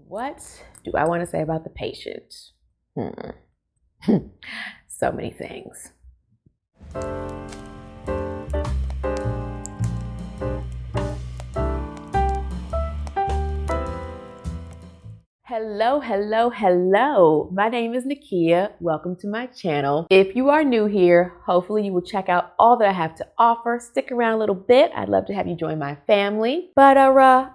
What do I want to say about the patient? So many things. Hello. My name is Nakia. Welcome to my channel. If you are new here, hopefully you will check out all that I have to offer. Stick around a little bit. I'd love to have you join my family. But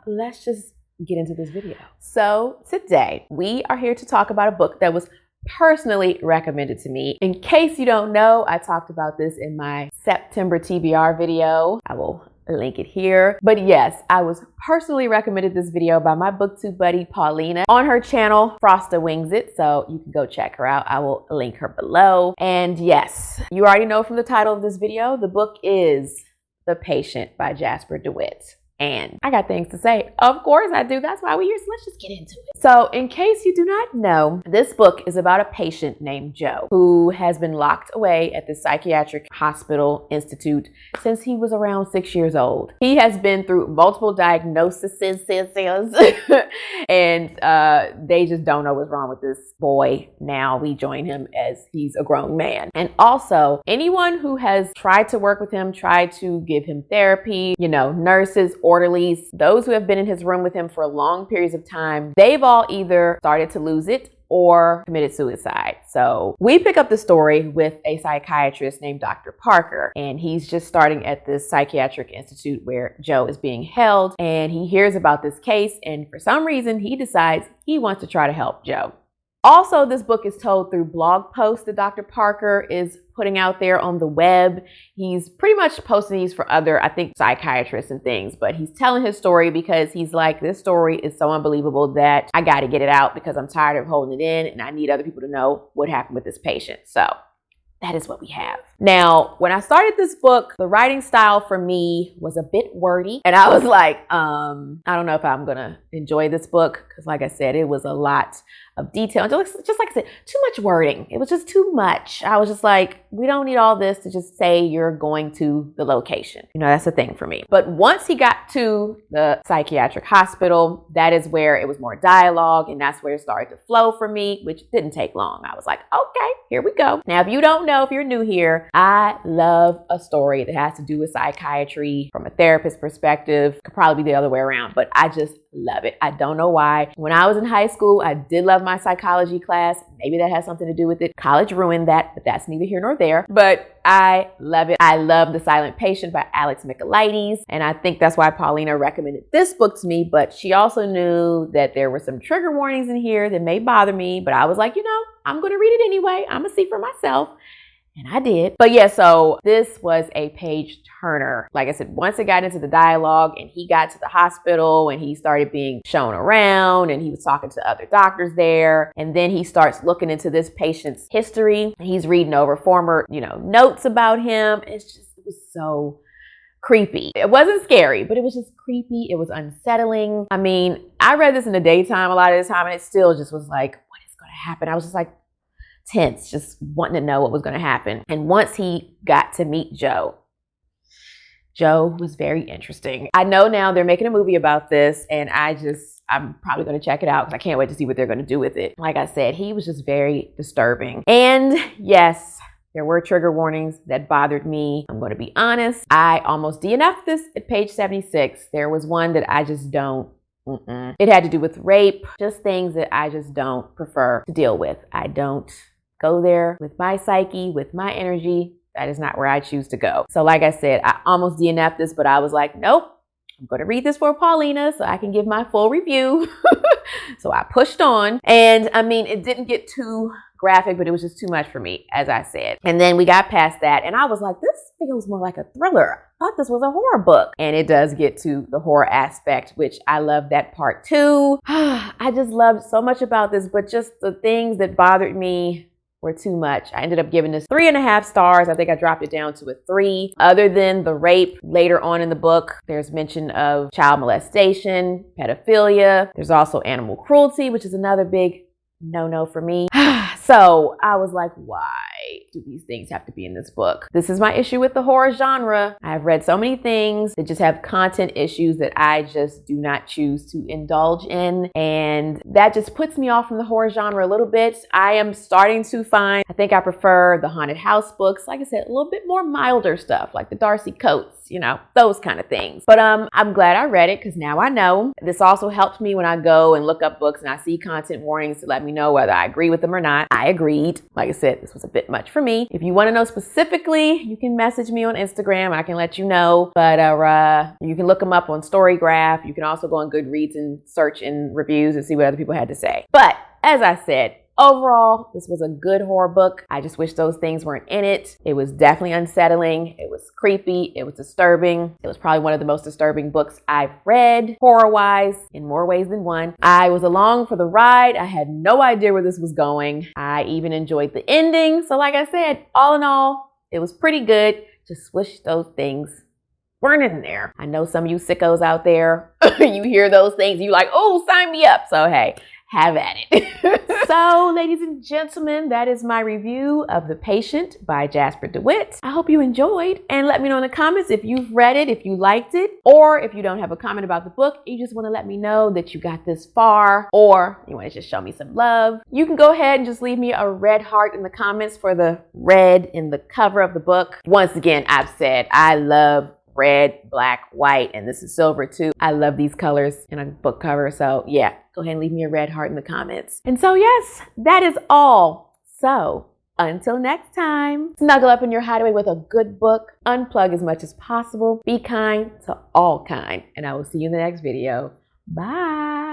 let's just get into this video. So today we are here to talk about a book that was personally recommended to me. In case you don't know, I talked about this in my September TBR video. I will link it here. But yes, I was personally recommended this video by my booktube buddy Paulina on her channel Frosta Wings It, so you can go check her out. I will link her below. And yes, you already know from the title of this video, the book is The Patient by Jasper DeWitt. And I got things to say. Of course I do. That's why we're here. So let's just get into it. So in case you do not know, this book is about a patient named Joe who has been locked away at the psychiatric hospital institute since he was around 6 years old. He has been through multiple diagnoses and they just don't know what's wrong with this boy. Now we join him as he's a grown man. And also anyone who has tried to work with him, tried to give him therapy, nurses, orderlies, those who have been in his room with him for long periods of time, they've all either started to lose it or committed suicide. So we pick up the story with a psychiatrist named Dr. Parker, and he's just starting at this psychiatric institute where Joe is being held, and he hears about this case, and for some reason he decides he wants to try to help Joe. Also, this book is told through blog posts that Dr. Parker is putting out there on the web. He's pretty much posting these for other, I think, psychiatrists and things, but he's telling his story because he's like, this story is so unbelievable that I got to get it out because I'm tired of holding it in and I need other people to know what happened with this patient. So that is what we have. Now, when I started this book, the writing style for me was a bit wordy. And I was like, I don't know if I'm gonna enjoy this book. Because like I said, it was a lot of detail. Just like I said, too much wording. It was just too much. I was just like, we don't need all this to just say you're going to the location. That's the thing for me. But once he got to the psychiatric hospital, that is where it was more dialogue. And that's where it started to flow for me, which didn't take long. I was like, okay, here we go. Now, if you don't know, if you're new here, I love a story that has to do with psychiatry from a therapist perspective. Could probably be the other way around, but I just love it. I don't know why. When I was in high school, I did love my psychology class. Maybe that has something to do with it. College ruined that, but that's neither here nor there. But I love it. I love The Silent Patient by Alex Michaelides. And I think that's why Paulina recommended this book to me. But she also knew that there were some trigger warnings in here that may bother me. But I was like, I'm going to read it anyway. I'm going to see for myself. And I did. But yeah, so this was a page turner. Like I said, once it got into the dialogue and he got to the hospital and he started being shown around and he was talking to other doctors there. And then he starts looking into this patient's history. He's reading over former, notes about him. It was so creepy. It wasn't scary, but it was just creepy. It was unsettling. I mean, I read this in the daytime a lot of the time and it still just was like, what is going to happen? I was just like, tense, just wanting to know what was going to happen. And once he got to meet Joe was very interesting. I know now they're making a movie about this and I'm probably going to check it out because I can't wait to see what they're going to do with it. Like I said, he was just very disturbing. And yes, there were trigger warnings that bothered me. I'm going to be honest. I almost DNF'd this at page 76. There was one that I just don't. It had to do with rape, just things that I just don't prefer to deal with. I don't go there with my psyche, with my energy. That is not where I choose to go. So like I said, I almost DNF'd this, but I was like, nope, I'm going to read this for Paulina so I can give my full review. So I pushed on. And I mean, it didn't get too graphic, but it was just too much for me, as I said. And then we got past that and I was like, this feels more like a thriller. I thought this was a horror book. And it does get to the horror aspect, which I love that part too. I just loved so much about this, but just the things that bothered me were too much. I ended up giving this 3.5 stars. I think I dropped it down to a 3. Other than the rape later on in the book, there's mention of child molestation, pedophilia. There's also animal cruelty, which is another big no-no for me. So I was like, why? do these things have to be in this book? This is my issue with the horror genre. I've read so many things that just have content issues that I just do not choose to indulge in. And that just puts me off from the horror genre a little bit. I am starting to find, I think I prefer the haunted house books. Like I said, a little bit more milder stuff like the Darcy Coates, you know, those kind of things. But I'm glad I read it because now I know. This also helps me when I go and look up books and I see content warnings to let me know whether I agree with them or not. I agreed. Like I said, this was a bit much for me. If you want to know specifically, you can message me on Instagram. I can let you know. But you can look them up on Storygraph. You can also go on Goodreads and search in reviews and see what other people had to say. But as I said, overall, this was a good horror book. I just wish those things weren't in it. It was definitely unsettling. It was creepy. It was disturbing. It was probably one of the most disturbing books I've read, horror-wise, in more ways than one. I was along for the ride. I had no idea where this was going. I even enjoyed the ending. So like I said, all in all, it was pretty good. Just wish those things weren't in there. I know some of you sickos out there, you hear those things, you like, oh, sign me up. So hey, have at it. So, ladies and gentlemen, that is my review of The Patient by Jasper DeWitt. I hope you enjoyed, and let me know in the comments if you've read it, if you liked it, or if you don't have a comment about the book, you just want to let me know that you got this far, or you want to just show me some love. You can go ahead and just leave me a red heart in the comments for the red in the cover of the book. Once again, I've said I love red, black, white, and this is silver too. I love these colors in a book cover. So yeah, go ahead and leave me a red heart in the comments. And so yes, that is all. So until next time, snuggle up in your hideaway with a good book, unplug as much as possible, be kind to all kind, and I will see you in the next video. Bye.